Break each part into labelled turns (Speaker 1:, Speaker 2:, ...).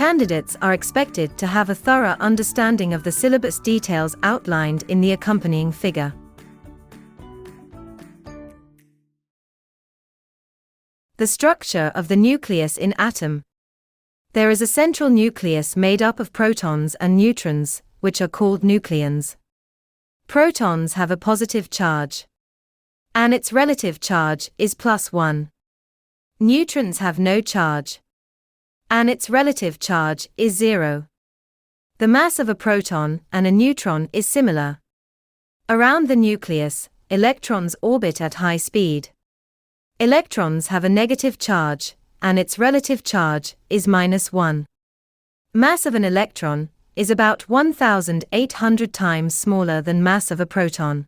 Speaker 1: candidates are expected to have a thorough understanding of the syllabus details outlined in the accompanying figure. The structure of the nucleus in atom. There is a central nucleus made up of protons and neutrons, which are called nucleons. Protons have a positive charge, and its relative charge is +1. Neutrons have no charge, and its relative charge is 0. The mass of a proton and a neutron is similar. Around the nucleus, electrons orbit at high speed. Electrons have a negative charge, and its relative charge is -1. Mass of an electron is about 1,800 times smaller than mass of a proton.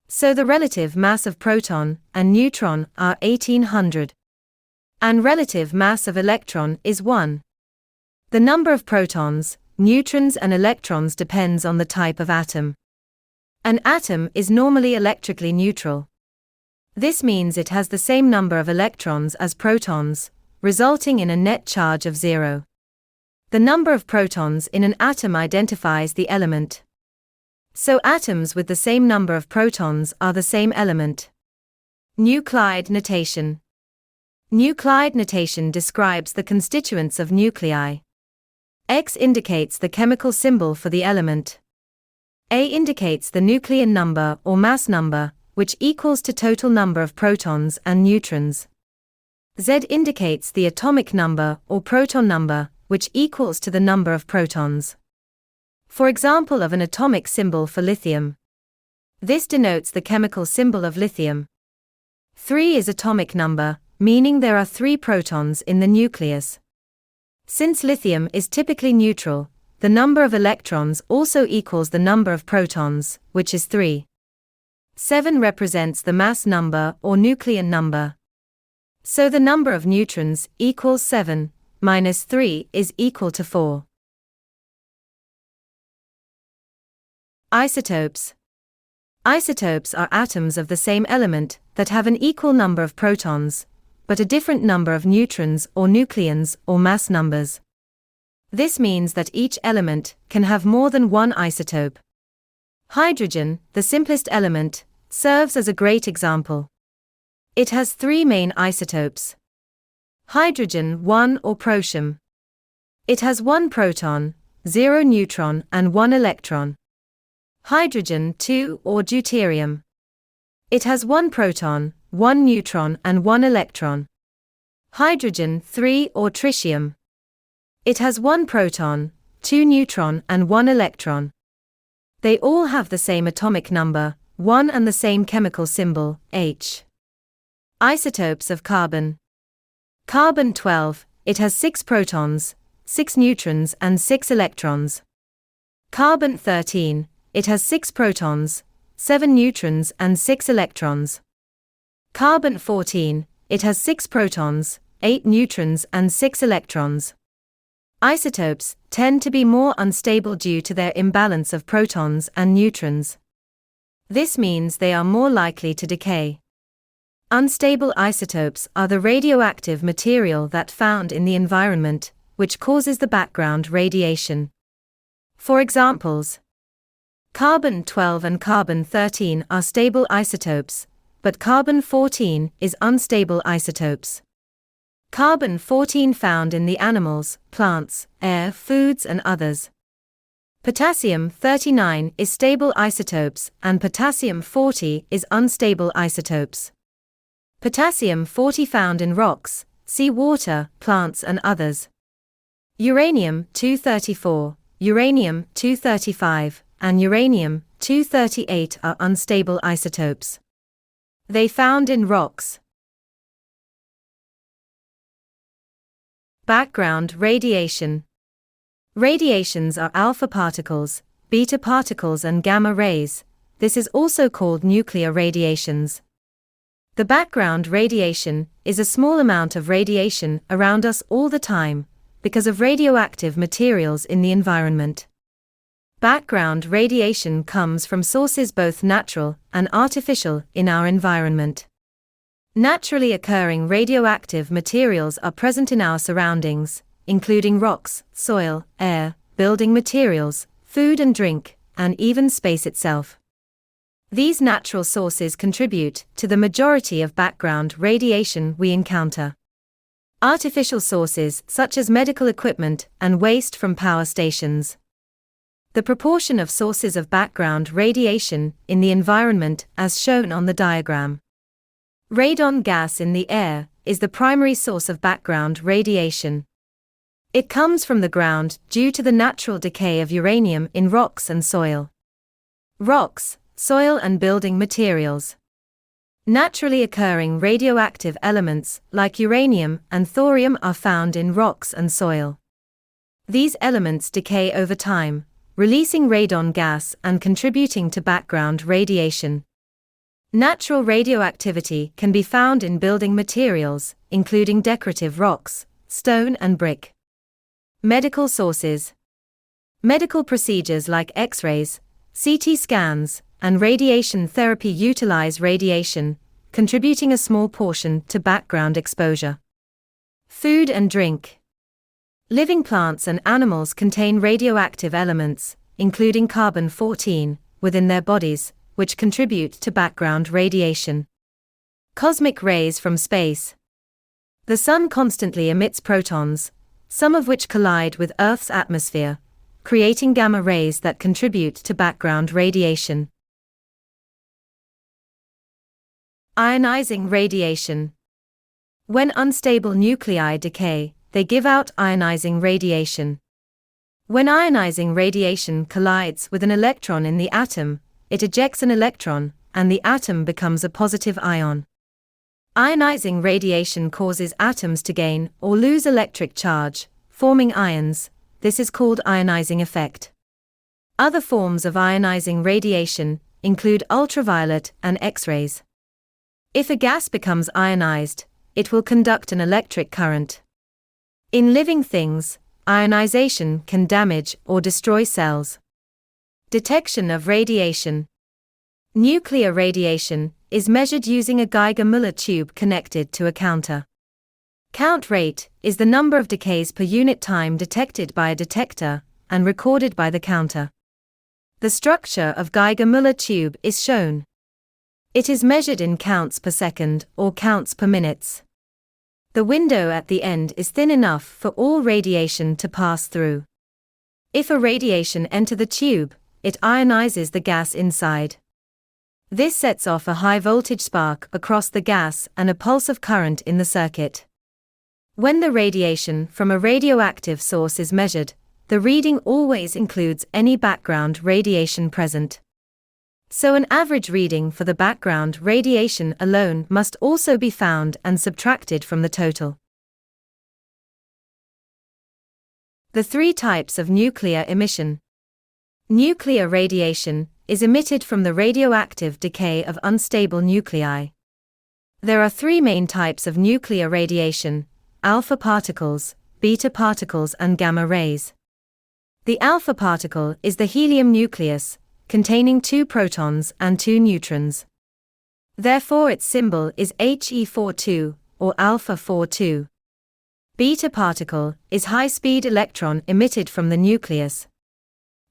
Speaker 1: So the relative mass of proton and neutron are 1800. And relative mass of electron is 1. The number of protons, neutrons and electrons depends on the type of atom. An atom is normally electrically neutral. This means it has the same number of electrons as protons, resulting in a net charge of 0. The number of protons in an atom identifies the element. So atoms with the same number of protons are the same element. Nuclide notation. Nuclide notation describes the constituents of nuclei. X indicates the chemical symbol for the element. A indicates the nucleon number or mass number, which equals to total number of protons and neutrons. Z indicates the atomic number or proton number, which equals to the number of protons. For example of an atomic symbol for lithium. This denotes the chemical symbol of lithium. 3 is atomic number, meaning there are 3 protons in the nucleus. Since lithium is typically neutral, the number of electrons also equals the number of protons, which is 3. 7 represents the mass number or nucleon number. So the number of neutrons equals 7, minus 3 is equal to 4. Isotopes. Isotopes are atoms of the same element that have an equal number of protons, but a different number of neutrons or nucleons or mass numbers. This means that each element can have more than one isotope. Hydrogen, the simplest element, serves as a great example. It has 3 main isotopes. Hydrogen 1 or prosium. It has 1 proton, 0 neutron and 1 electron. Hydrogen 2 or deuterium. It has 1 proton, 1 neutron and 1 electron. Hydrogen 3 or tritium. It has 1 proton, 2 neutron and 1 electron. They all have the same atomic number, 1 and the same chemical symbol, H. Isotopes of carbon. Carbon 12, it has 6 protons, 6 neutrons and 6 electrons. Carbon 13, it has 6 protons, 7 neutrons and 6 electrons. Carbon 14, it has 6 protons, 8 neutrons and 6 electrons. Isotopes tend to be more unstable due to their imbalance of protons and neutrons. This means they are more likely to decay. Unstable isotopes are the radioactive material that found in the environment, which causes the background radiation. For examples, carbon-12 and carbon-13 are stable isotopes, but carbon-14 is unstable isotopes. Carbon-14 found in the animals, plants, air, foods and others. Potassium-39 is stable isotopes and potassium-40 is unstable isotopes. Potassium-40 found in rocks, sea water, plants and others. Uranium-234, uranium-235, and uranium-238 are unstable isotopes. They found in rocks. Background radiation. Radiations are alpha particles, beta particles and gamma rays. This is also called nuclear radiations. The background radiation is a small amount of radiation around us all the time, because of radioactive materials in the environment. Background radiation comes from sources both natural and artificial in our environment. Naturally occurring radioactive materials are present in our surroundings, including rocks, soil, air, building materials, food and drink, and even space itself. These natural sources contribute to the majority of background radiation we encounter. Artificial sources such as medical equipment and waste from power stations. The proportion of sources of background radiation in the environment as shown on the diagram. Radon gas in the air is the primary source of background radiation. It comes from the ground due to the natural decay of uranium in rocks and soil. Rocks, soil and building materials. Naturally occurring radioactive elements like uranium and thorium are found in rocks and soil. These elements decay over time, releasing radon gas and contributing to background radiation. Natural radioactivity can be found in building materials, including decorative rocks, stone and brick. Medical sources. Medical procedures like X-rays, CT scans, and radiation therapy utilize radiation, contributing a small portion to background exposure. Food and drink. Living plants and animals contain radioactive elements, including carbon-14, within their bodies, which contribute to background radiation. Cosmic rays from space. The Sun constantly emits protons, some of which collide with Earth's atmosphere, creating gamma rays that contribute to background radiation. Ionizing radiation. When unstable nuclei decay, they give out ionizing radiation. When ionizing radiation collides with an electron in the atom, it ejects an electron, and the atom becomes a positive ion. Ionizing radiation causes atoms to gain or lose electric charge, forming ions. This is called ionizing effect. Other forms of ionizing radiation include ultraviolet and X-rays. If a gas becomes ionized, it will conduct an electric current. In living things, ionization can damage or destroy cells. Detection of radiation. Nuclear radiation is measured using a Geiger-Müller tube connected to a counter. Count rate is the number of decays per unit time detected by a detector and recorded by the counter. The structure of Geiger-Müller tube is shown. It is measured in counts per second or counts per minutes. The window at the end is thin enough for all radiation to pass through. If a radiation enters the tube, it ionizes the gas inside. This sets off a high voltage spark across the gas and a pulse of current in the circuit. When the radiation from a radioactive source is measured, the reading always includes any background radiation present. So an average reading for the background radiation alone must also be found and subtracted from the total. The three types of nuclear emission. Nuclear radiation is emitted from the radioactive decay of unstable nuclei. There are three main types of nuclear radiation: alpha particles, beta particles and gamma rays. The alpha particle is the helium nucleus, containing 2 protons and 2 neutrons. Therefore its symbol is He42, or alpha 42. Beta particle is high-speed electron emitted from the nucleus.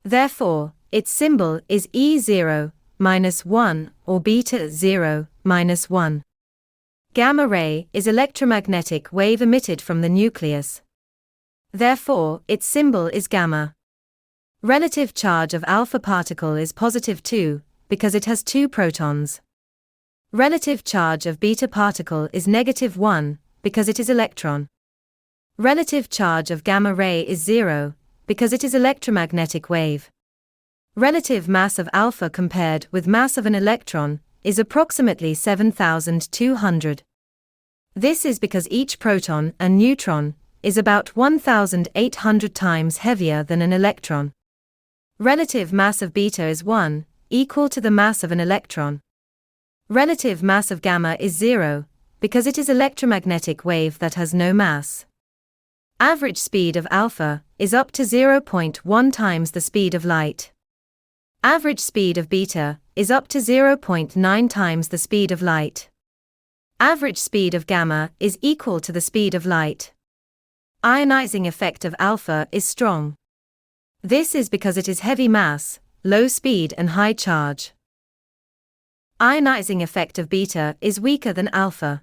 Speaker 1: Therefore, its symbol is E0-1, or beta 0-1. Gamma ray is electromagnetic wave emitted from the nucleus. Therefore, its symbol is gamma. Relative charge of alpha particle is positive 2, because it has 2 protons. Relative charge of beta particle is negative 1, because it is electron. Relative charge of gamma ray is 0, because it is electromagnetic wave. Relative mass of alpha compared with mass of an electron is approximately 7,200. This is because each proton and neutron is about 1,800 times heavier than an electron. Relative mass of beta is 1, equal to the mass of an electron. Relative mass of gamma is 0, because it is electromagnetic wave that has no mass. Average speed of alpha is up to 0.1 times the speed of light. Average speed of beta is up to 0.9 times the speed of light. Average speed of gamma is equal to the speed of light. Ionizing effect of alpha is strong. This is because it is heavy mass, low speed and high charge. Ionizing effect of beta is weaker than alpha.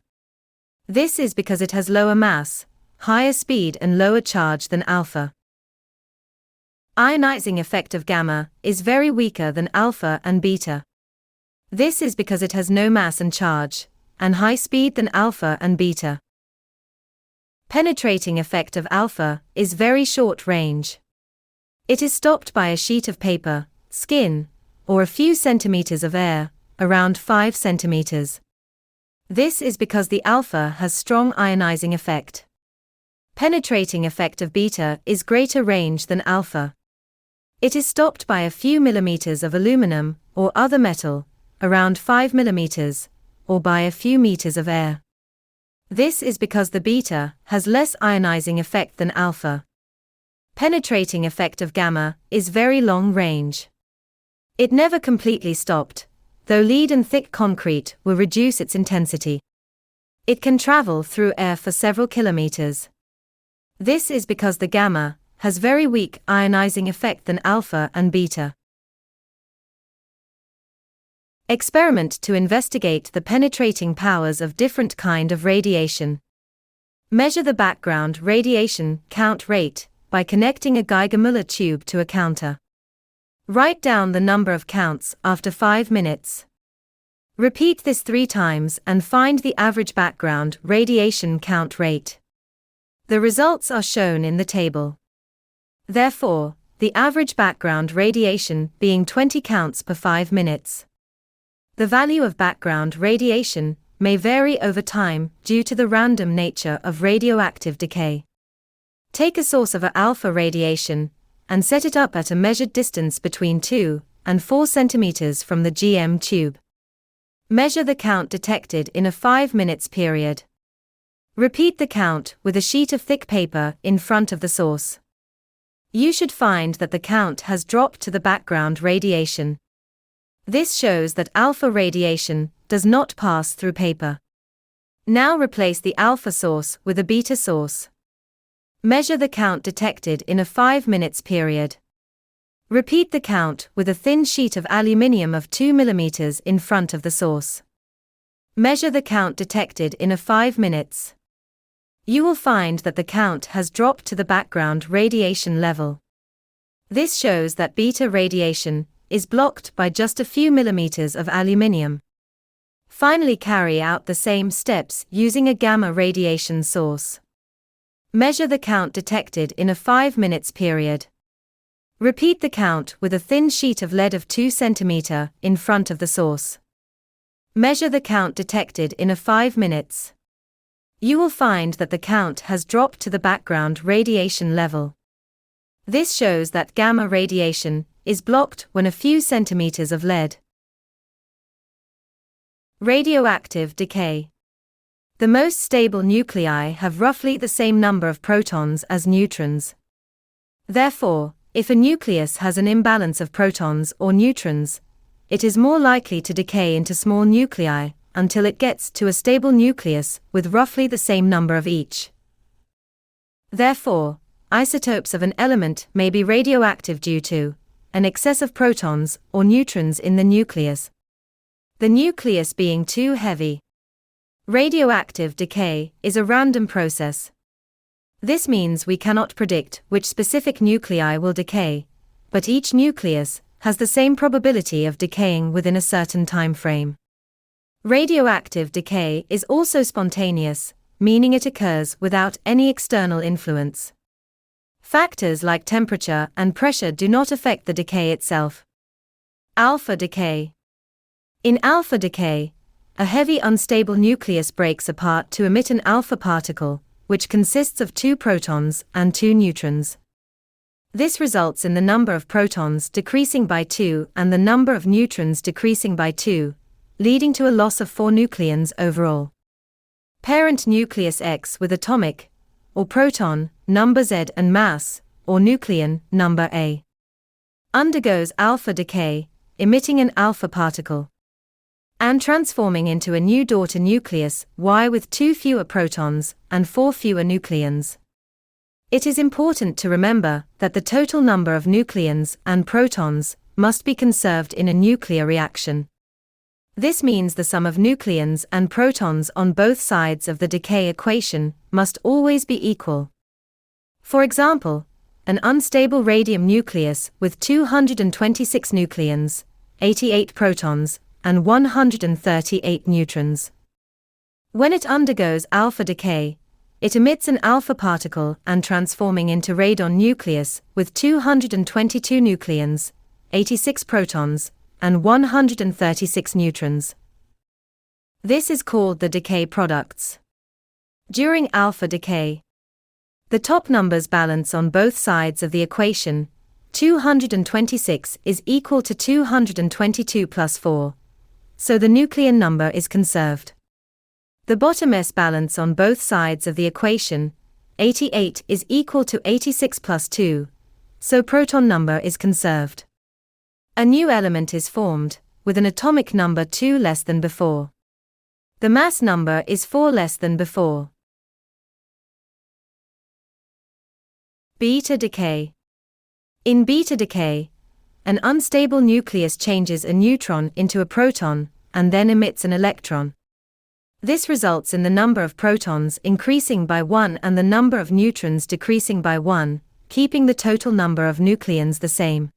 Speaker 1: This is because it has lower mass, higher speed and lower charge than alpha. Ionizing effect of gamma is very weaker than alpha and beta. This is because it has no mass and charge, and high speed than alpha and beta. Penetrating effect of alpha is very short range. It is stopped by a sheet of paper, skin, or a few centimeters of air, around 5 centimeters. This is because the alpha has strong ionizing effect. Penetrating effect of beta is greater range than alpha. It is stopped by a few millimeters of aluminum or other metal, around 5 millimeters, or by a few meters of air. This is because the beta has less ionizing effect than alpha. Penetrating effect of gamma is very long range. It never completely stopped, though lead and thick concrete will reduce its intensity. It can travel through air for several kilometers. This is because the gamma has very weak ionizing effect than alpha and beta. Experiment to investigate the penetrating powers of different kind of radiation. Measure the background radiation count rate by connecting a Geiger-Müller tube to a counter. Write down the number of counts after 5 minutes. Repeat this 3 times and find the average background radiation count rate. The results are shown in the table. Therefore, the average background radiation being 20 counts per 5 minutes. The value of background radiation may vary over time due to the random nature of radioactive decay. Take a source of alpha radiation and set it up at a measured distance between 2 and 4 centimeters from the GM tube. Measure the count detected in a 5 minutes period. Repeat the count with a sheet of thick paper in front of the source. You should find that the count has dropped to the background radiation. This shows that alpha radiation does not pass through paper. Now replace the alpha source with a beta source. Measure the count detected in a 5 minutes period. Repeat the count with a thin sheet of aluminium of 2 mm in front of the source. Measure the count detected in a 5 minutes. You will find that the count has dropped to the background radiation level. This shows that beta radiation is blocked by just a few millimeters of aluminium. Finally, carry out the same steps using a gamma radiation source. Measure the count detected in a 5 minutes period. Repeat the count with a thin sheet of lead of 2 cm in front of the source. Measure the count detected in a 5 minutes. You will find that the count has dropped to the background radiation level. This shows that gamma radiation is blocked when a few centimeters of lead. Radioactive decay. The most stable nuclei have roughly the same number of protons as neutrons. Therefore, if a nucleus has an imbalance of protons or neutrons, it is more likely to decay into small nuclei until it gets to a stable nucleus with roughly the same number of each. Therefore, isotopes of an element may be radioactive due to an excess of protons or neutrons in the nucleus. The nucleus being too heavy. Radioactive decay is a random process. This means we cannot predict which specific nuclei will decay, but each nucleus has the same probability of decaying within a certain time frame. Radioactive decay is also spontaneous, meaning it occurs without any external influence. Factors like temperature and pressure do not affect the decay itself. Alpha decay. In alpha decay, a heavy unstable nucleus breaks apart to emit an alpha particle, which consists of 2 protons and 2 neutrons. This results in the number of protons decreasing by 2 and the number of neutrons decreasing by 2, leading to a loss of 4 nucleons overall. Parent nucleus X with atomic, or proton, number Z and mass, or nucleon, number A, undergoes alpha decay, emitting an alpha particle, and transforming into a new daughter nucleus Y with 2 fewer protons and 4 fewer nucleons. It is important to remember that the total number of nucleons and protons must be conserved in a nuclear reaction. This means the sum of nucleons and protons on both sides of the decay equation must always be equal. For example, an unstable radium nucleus with 226 nucleons, 88 protons, and 138 neutrons. When it undergoes alpha decay, it emits an alpha particle and transforming into radon nucleus with 222 nucleons, 86 protons, and 136 neutrons. This is called the decay products. During alpha decay, the top numbers balance on both sides of the equation. 226 is equal to 222 plus 4, so the nucleon number is conserved. The bottom s balance on both sides of the equation. 88 is equal to 86 plus 2, so proton number is conserved. A new element is formed, with an atomic number 2 less than before. The mass number is 4 less than before. Beta decay. In beta decay, an unstable nucleus changes a neutron into a proton and then emits an electron. This results in the number of protons increasing by 1 and the number of neutrons decreasing by 1, keeping the total number of nucleons the same.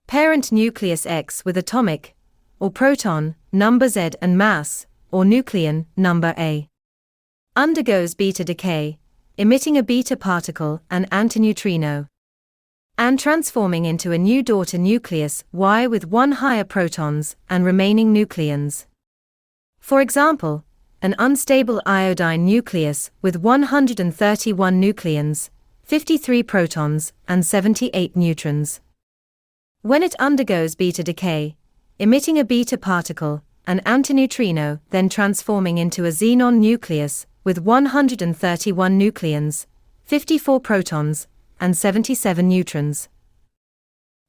Speaker 1: Parent nucleus X with atomic, or proton, number Z and mass, or nucleon, number A, undergoes beta decay, emitting a beta particle and antineutrino, and transforming into a new daughter nucleus Y with 1 higher protons and remaining nucleons. For example, an unstable iodine nucleus with 131 nucleons, 53 protons, and 78 neutrons. When it undergoes beta decay, emitting a beta particle, an antineutrino, then transforming into a xenon nucleus with 131 nucleons, 54 protons, and 77 neutrons.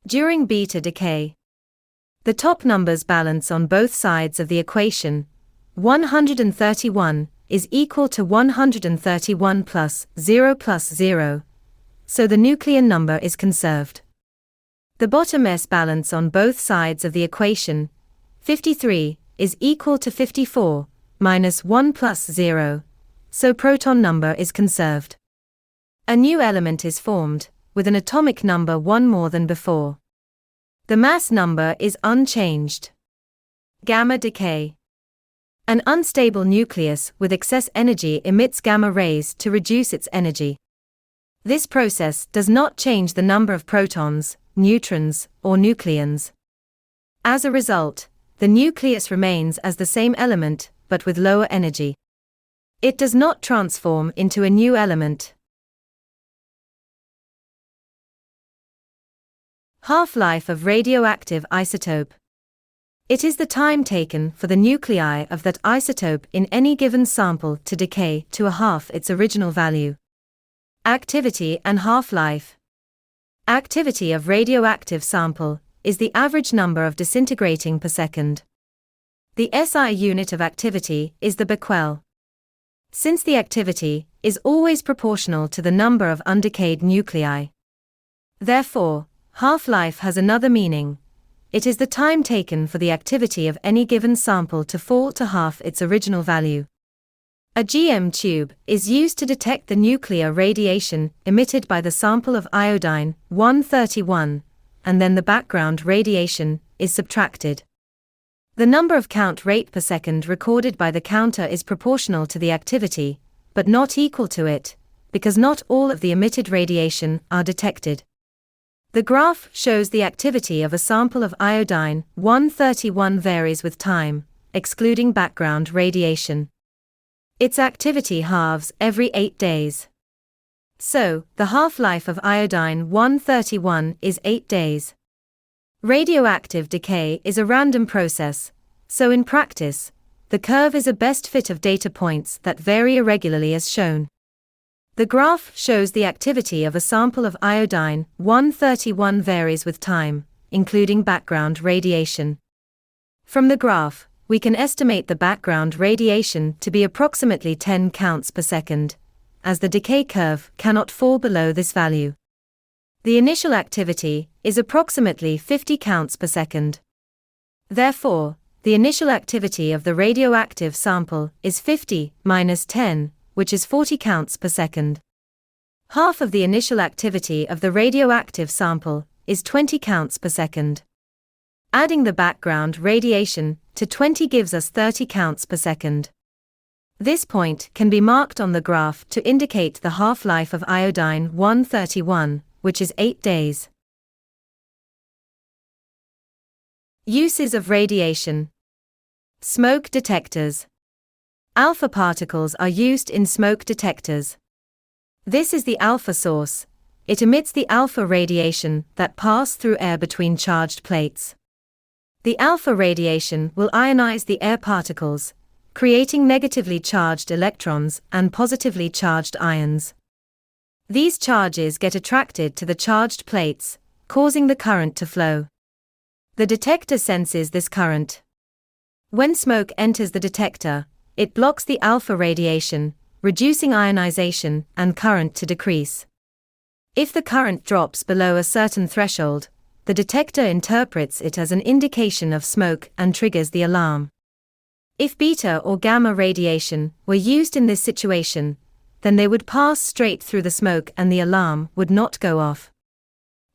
Speaker 1: During beta decay, the top numbers balance on both sides of the equation. 131 is equal to 131 plus 0, so the nucleon number is conserved. The bottom s balance on both sides of the equation. 53 is equal to 54 minus 1 plus 0, so proton number is conserved. A new element is formed, with an atomic number 1 more than before. The mass number is unchanged. Gamma decay. An unstable nucleus with excess energy emits gamma rays to reduce its energy. This process does not change the number of protons, neutrons, or nucleons. As a result, the nucleus remains as the same element, but with lower energy. It does not transform into a new element. Half-life of radioactive isotope. It is the time taken for the nuclei of that isotope in any given sample to decay to a half its original value. Activity and half-life. Activity of radioactive sample is the average number of disintegrating per second. The SI unit of activity is the becquerel. Since the activity is always proportional to the number of undecayed nuclei, therefore, half-life has another meaning. It is the time taken for the activity of any given sample to fall to half its original value. A GM tube is used to detect the nuclear radiation emitted by the sample of iodine-131, and then the background radiation is subtracted. The number of count rate per second recorded by the counter is proportional to the activity, but not equal to it, because not all of the emitted radiation are detected. The graph shows the activity of a sample of iodine-131 varies with time, excluding background radiation. Its activity halves every 8 days. So, the half-life of iodine-131 is 8 days. Radioactive decay is a random process, so in practice, the curve is a best fit of data points that vary irregularly as shown. The graph shows the activity of a sample of iodine-131 varies with time, including background radiation. From the graph, we can estimate the background radiation to be approximately 10 counts per second, as the decay curve cannot fall below this value. The initial activity is approximately 50 counts per second. Therefore, the initial activity of the radioactive sample is 50 minus 10, which is 40 counts per second. Half of the initial activity of the radioactive sample is 20 counts per second. Adding the background radiation to 20 gives us 30 counts per second. This point can be marked on the graph to indicate the half-life of iodine-131, which is 8 days. Uses of radiation. Smoke detectors. Alpha particles are used in smoke detectors. This is the alpha source. It emits the alpha radiation that pass through air between charged plates. The alpha radiation will ionize the air particles, creating negatively charged electrons and positively charged ions. These charges get attracted to the charged plates, causing the current to flow. The detector senses this current. When smoke enters the detector, it blocks the alpha radiation, reducing ionization and current to decrease. If the current drops below a certain threshold, the detector interprets it as an indication of smoke and triggers the alarm. If beta or gamma radiation were used in this situation, then they would pass straight through the smoke and the alarm would not go off.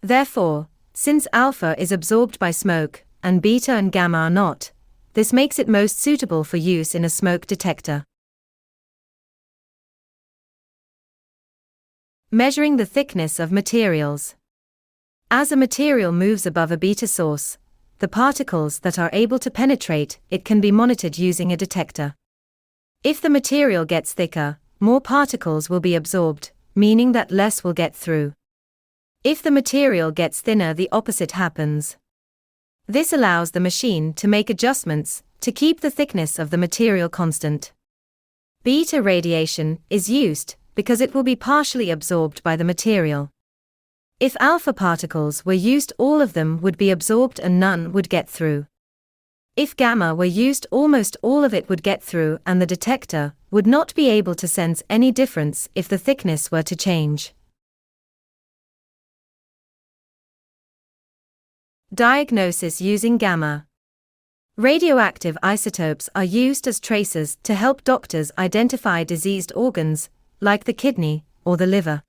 Speaker 1: Therefore, since alpha is absorbed by smoke, and beta and gamma are not, this makes it most suitable for use in a smoke detector. Measuring the thickness of materials. As a material moves above a beta source, the particles that are able to penetrate it can be monitored using a detector. If the material gets thicker, more particles will be absorbed, meaning that less will get through. If the material gets thinner, the opposite happens. This allows the machine to make adjustments to keep the thickness of the material constant. Beta radiation is used because it will be partially absorbed by the material. If alpha particles were used, all of them would be absorbed and none would get through. If gamma were used, almost all of it would get through and the detector would not be able to sense any difference if the thickness were to change. Diagnosis using gamma. Radioactive isotopes are used as tracers to help doctors identify diseased organs, like the kidney or the liver.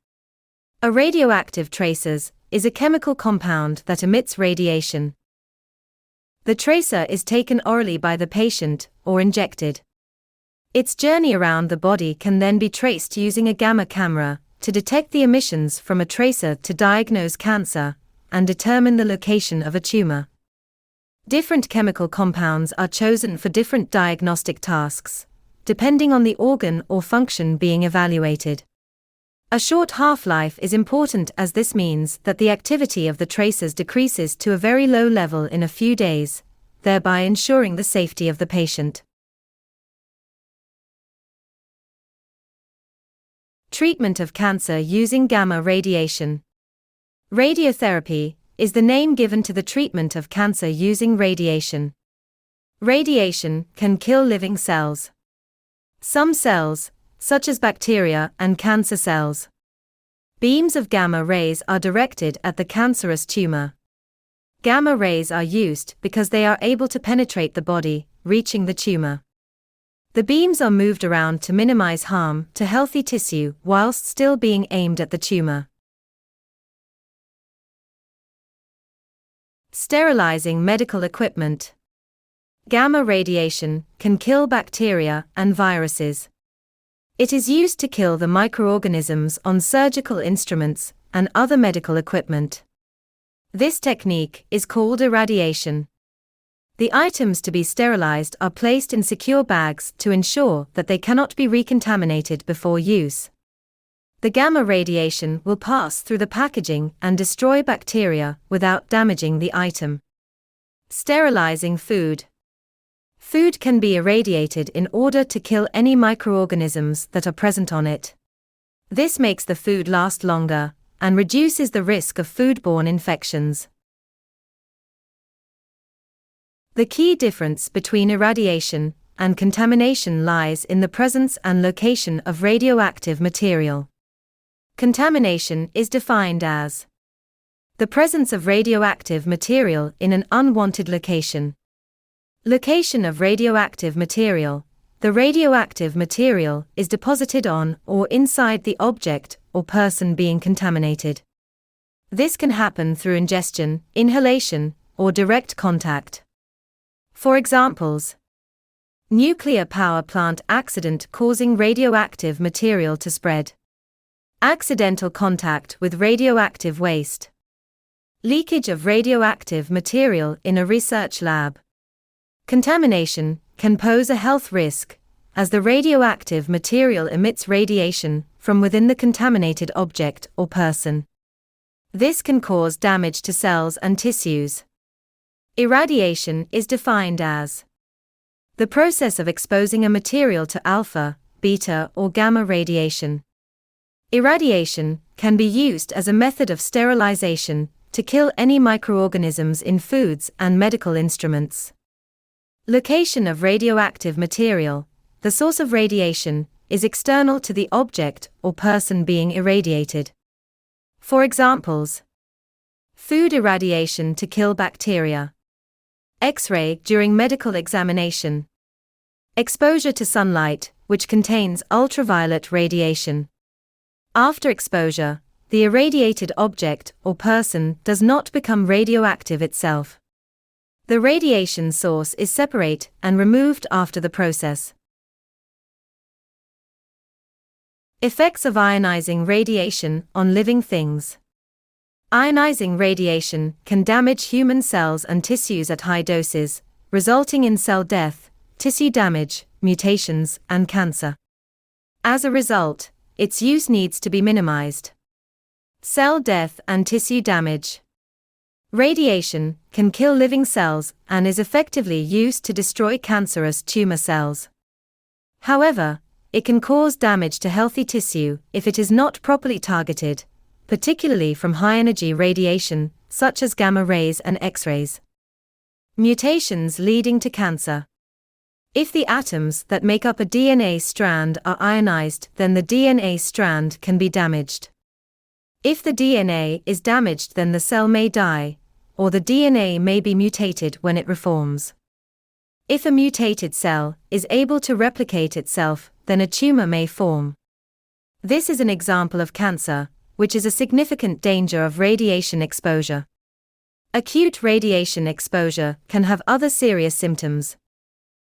Speaker 1: A radioactive tracer is a chemical compound that emits radiation. The tracer is taken orally by the patient or injected. Its journey around the body can then be traced using a gamma camera to detect the emissions from a tracer to diagnose cancer and determine the location of a tumor. Different chemical compounds are chosen for different diagnostic tasks, depending on the organ or function being evaluated. A short half-life is important as this means that the activity of the tracers decreases to a very low level in a few days, thereby ensuring the safety of the patient. Treatment of cancer using gamma radiation. Radiotherapy is the name given to the treatment of cancer using radiation. Radiation can kill living cells. Some cells, such as bacteria and cancer cells. Beams of gamma rays are directed at the cancerous tumor. Gamma rays are used because they are able to penetrate the body, reaching the tumor. The beams are moved around to minimize harm to healthy tissue whilst still being aimed at the tumor. Sterilizing medical equipment. Gamma radiation can kill bacteria and viruses. It is used to kill the microorganisms on surgical instruments and other medical equipment. This technique is called irradiation. The items to be sterilized are placed in secure bags to ensure that they cannot be recontaminated before use. The gamma radiation will pass through the packaging and destroy bacteria without damaging the item. Sterilizing food. Food can be irradiated in order to kill any microorganisms that are present on it. This makes the food last longer and reduces the risk of foodborne infections. The key difference between irradiation and contamination lies in the presence and location of radioactive material. Contamination is defined as the presence of radioactive material in an unwanted location. Location of radioactive material. The radioactive material is deposited on or inside the object or person being contaminated. This can happen through ingestion, inhalation, or direct contact. For examples: nuclear power plant accident causing radioactive material to spread. Accidental contact with radioactive waste. Leakage of radioactive material in a research lab. Contamination can pose a health risk, as the radioactive material emits radiation from within the contaminated object or person. This can cause damage to cells and tissues. Irradiation is defined as the process of exposing a material to alpha, beta, or gamma radiation. Irradiation can be used as a method of sterilization to kill any microorganisms in foods and medical instruments. Location of radioactive material. The source of radiation is external to the object or person being irradiated. For examples: food irradiation to kill bacteria. X-ray during medical examination. Exposure to sunlight, which contains ultraviolet radiation. After exposure, the irradiated object or person does not become radioactive itself. The radiation source is separate and removed after the process. Effects of ionizing radiation on living things. Ionizing radiation can damage human cells and tissues at high doses, resulting in cell death, tissue damage, mutations, and cancer. As a result, its use needs to be minimized. Cell death and tissue damage. Radiation can kill living cells and is effectively used to destroy cancerous tumor cells. However, it can cause damage to healthy tissue if it is not properly targeted, particularly from high-energy radiation, such as gamma rays and X-rays. Mutations leading to cancer. If the atoms that make up a DNA strand are ionized, then the DNA strand can be damaged. If the DNA is damaged, then the cell may die, or the DNA may be mutated when it reforms. If a mutated cell is able to replicate itself, then a tumor may form. This is an example of cancer, which is a significant danger of radiation exposure. Acute radiation exposure can have other serious symptoms.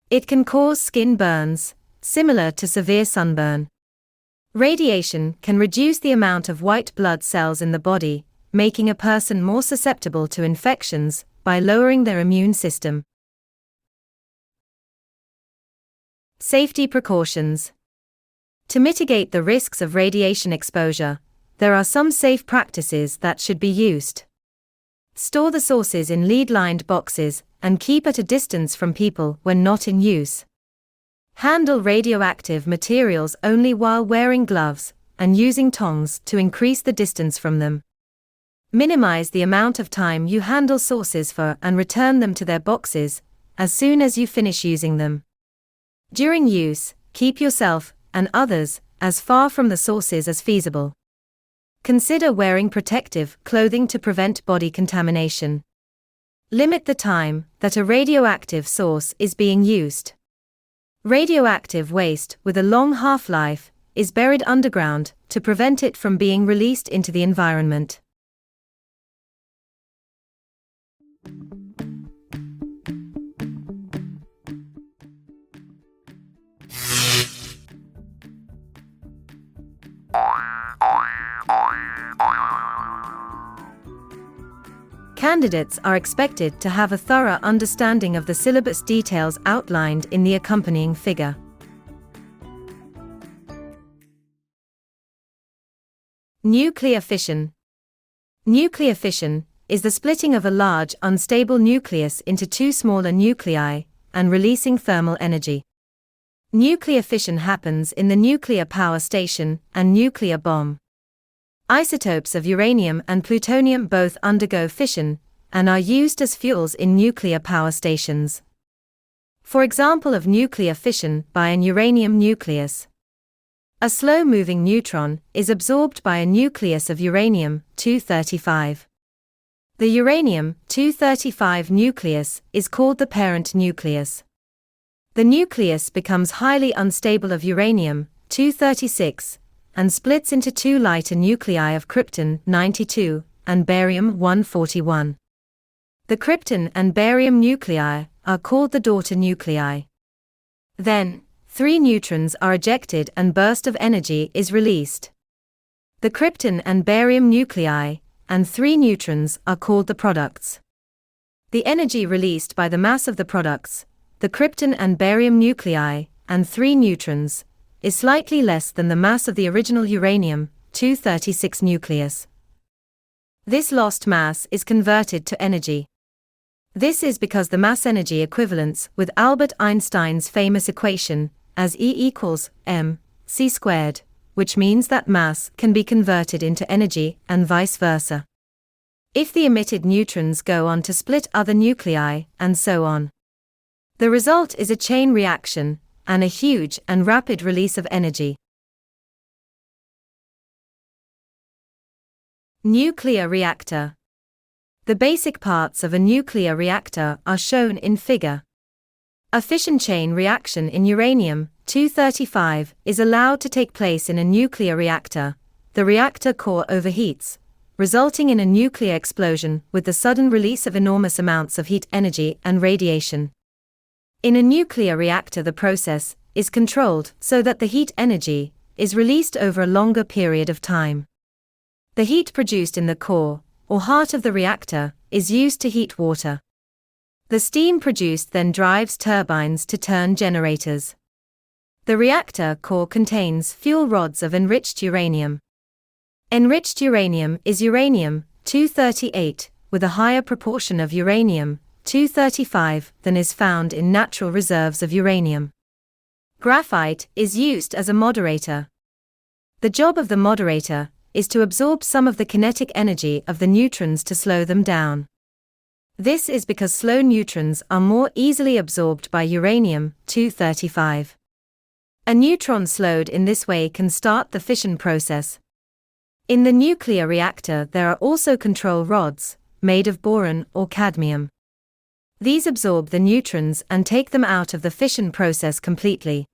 Speaker 1: It can cause skin burns, similar to severe sunburn. Radiation can reduce the amount of white blood cells in the body, making a person more susceptible to infections by lowering their immune system. Safety precautions. To mitigate the risks of radiation exposure, there are some safe practices that should be used. Store the sources in lead-lined boxes and keep at a distance from people when not in use. Handle radioactive materials only while wearing gloves and using tongs to increase the distance from them. Minimize the amount of time you handle sources for and return them to their boxes as soon as you finish using them. During use, keep yourself and others as far from the sources as feasible. Consider wearing protective clothing to prevent body contamination. Limit the time that a radioactive source is being used. Radioactive waste with a long half-life is buried underground to prevent it from being released into the environment. Candidates are expected to have a thorough understanding of the syllabus details outlined in the accompanying figure. Nuclear fission. Nuclear fission is the splitting of a large, unstable nucleus into two smaller nuclei and releasing thermal energy. Nuclear fission happens in the nuclear power station and nuclear bomb. Isotopes of uranium and plutonium both undergo fission and are used as fuels in nuclear power stations. for example of nuclear fission by an uranium nucleus. A slow-moving neutron is absorbed by a nucleus of uranium-235. The uranium-235 nucleus is called the parent nucleus. The nucleus becomes highly unstable of uranium-236 and splits into two lighter nuclei of krypton-92 and barium-141. The krypton and barium nuclei are called the daughter nuclei. Then, 3 neutrons are ejected and burst of energy is released. The krypton and barium nuclei and 3 neutrons are called the products. The energy released by the mass of the products, the krypton and barium nuclei and 3 neutrons, is slightly less than the mass of the original uranium-236 nucleus. This lost mass is converted to energy. This is because the mass-energy equivalence with Albert Einstein's famous equation as E equals mc², which means that mass can be converted into energy and vice versa. If the emitted neutrons go on to split other nuclei, and so on. The result is a chain reaction and a huge and rapid release of energy. Nuclear reactor. The basic parts of a nuclear reactor are shown in figure. A fission chain reaction in uranium-235 is allowed to take place in a nuclear reactor. The reactor core overheats, resulting in a nuclear explosion with the sudden release of enormous amounts of heat energy and radiation. In a nuclear reactor, the process is controlled so that the heat energy is released over a longer period of time. The heat produced in the core, or heart of the reactor, is used to heat water. The steam produced then drives turbines to turn generators. The reactor core contains fuel rods of enriched uranium. Enriched uranium is uranium-238, with a higher proportion of uranium-235 than is found in natural reserves of uranium. Graphite is used as a moderator. The job of the moderator is to absorb some of the kinetic energy of the neutrons to slow them down. This is because slow neutrons are more easily absorbed by uranium-235. A neutron slowed in this way can start the fission process. In the nuclear reactor there are also control rods, made of boron or cadmium. These absorb the neutrons and take them out of the fission process completely.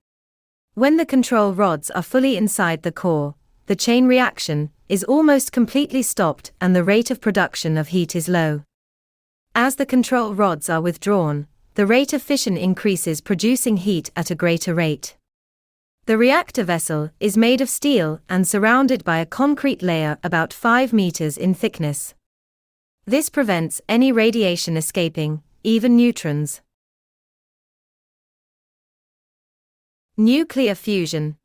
Speaker 1: When the control rods are fully inside the core, the chain reaction is almost completely stopped and the rate of production of heat is low. As the control rods are withdrawn, the rate of fission increases, producing heat at a greater rate. The reactor vessel is made of steel and surrounded by a concrete layer about 5 meters in thickness. This prevents any radiation escaping, even neutrons. Nuclear fusion.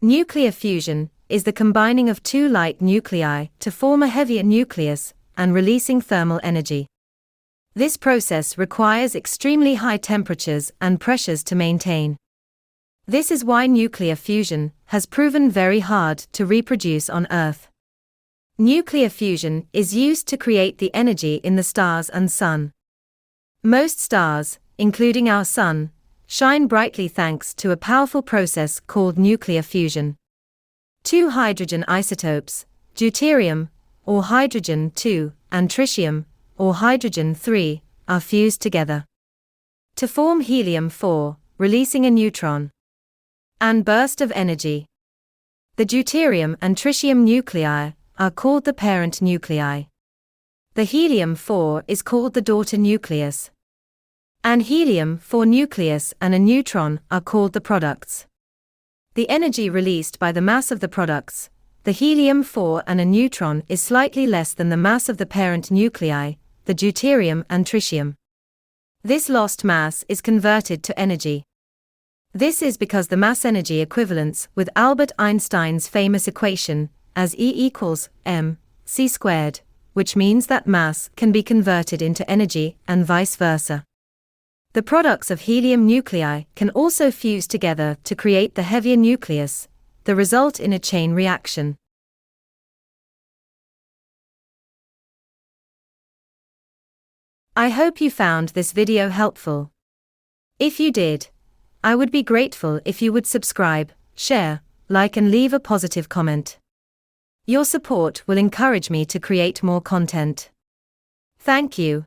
Speaker 1: Nuclear fusion is the combining of 2 light nuclei to form a heavier nucleus and releasing thermal energy. This process requires extremely high temperatures and pressures to maintain. This is why nuclear fusion has proven very hard to reproduce on Earth. Nuclear fusion is used to create the energy in the stars and sun. Most stars, including our sun, shine brightly thanks to a powerful process called nuclear fusion. 2 hydrogen isotopes, deuterium, or hydrogen-2, and tritium, or hydrogen-3, are fused together to form helium-4, releasing a neutron and burst of energy. The deuterium and tritium nuclei are called the parent nuclei. The helium-4 is called the daughter nucleus. An helium-4 nucleus and a neutron are called the products. The energy released by the mass of the products, the helium-4 and a neutron, is slightly less than the mass of the parent nuclei, the deuterium and tritium. This lost mass is converted to energy. This is because the mass-energy equivalence with Albert Einstein's famous equation as E equals mc², which means that mass can be converted into energy and vice versa. The products of helium nuclei can also fuse together to create the heavier nucleus, the result in a chain reaction. I hope you found this video helpful. If you did, I would be grateful if you would subscribe, share, like and leave a positive comment. Your support will encourage me to create more content. Thank you.